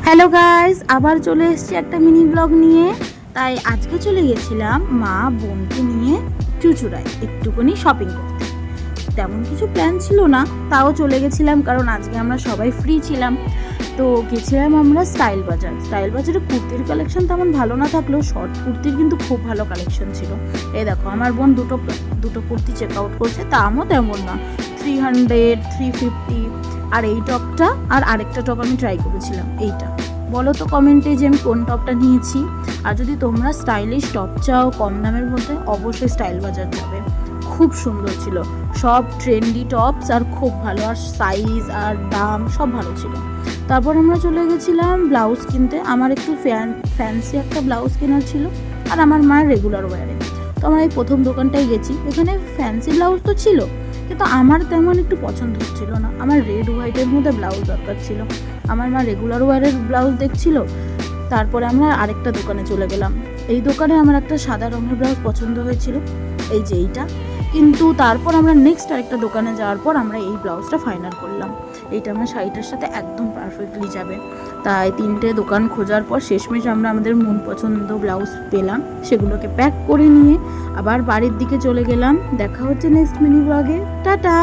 Hello guys, আবার চলে এসেছি একটা মিনি ব্লগ নিয়ে। তাই আজকে চলে গেছিলাম মা বোনকে নিয়ে চুঁচুড়ায় একটুখানি শপিং করতে। তেমন কিছু প্ল্যান ছিল না, তাও চলে গেছিলাম কারণ আজকে আমরা সবাই ফ্রি ছিলাম। তো গেছিলাম আমরা স্টাইল বাজারে কুর্তির কালেকশন তেমন ভালো না থাকলেও শর্ট কুর্তির কিন্তু খুব ভালো কালেকশন ছিল। এই দেখো আমার বোন দুটো কুর্তি চেক আউট করছে, দামও তেমন না, 300 350। আর এই টপটা আর আরেকটা টপ আমি ট্রাই করেছিলাম। এইটা বলো তো কমেন্টে যে আমি কোন টপটা নিয়েছি। আর যদি তোমরা স্টাইলিশ টপ চাও কম দামের মধ্যে, অবশ্যই স্টাইল বাজার যাবে, খুব সুন্দর ছিল। সব ট্রেন্ডি টপস আর খুব ভালো, আর সাইজ আর দাম সব ভালো ছিল। তারপর আমরা চলে গেছিলাম ব্লাউজ কিনতে। আমার একটু ফ্যান্সি একটা ব্লাউজ কেনার ছিল, আর আমার মায়ের রেগুলার ওয়ারে। তো আমরা এই প্রথম দোকানটায় গেছি। এখানে ফ্যান্সি ব্লাউজ তো ছিল, কিন্তু আমার তেমন একটু পছন্দ হচ্ছিল না। আমার রেড হোয়াইটের মধ্যে ব্লাউজ দরকার ছিল, আমার মা রেগুলার ওয়ারের ব্লাউজ দেখছিল। তারপরে আমরা আরেকটা দোকানে চলে গেলাম। এই দোকানে আমার একটা সাদা রঙের ব্লাউজ পছন্দ হয়েছিল, এই যে এইটা। কিন্তু তারপর আমরা নেক্সট আরেকটা দোকানে যাওয়ার পর আমরা এই ব্লাউজটা ফাইনাল করলাম। এইটা আমার শাড়িটার সাথে একদম পারফেক্টলি যাবে। তাই 3টে দোকান খোঁজার পর শেষমেশ আমরা আমাদের মন পছন্দ ব্লাউজ পেলাম। সেগুলোকে প্যাক করে নিয়ে আবার বাড়ির দিকে চলে গেলাম। দেখা হচ্ছে নেক্সট মিনি ব্লগে। টাটা।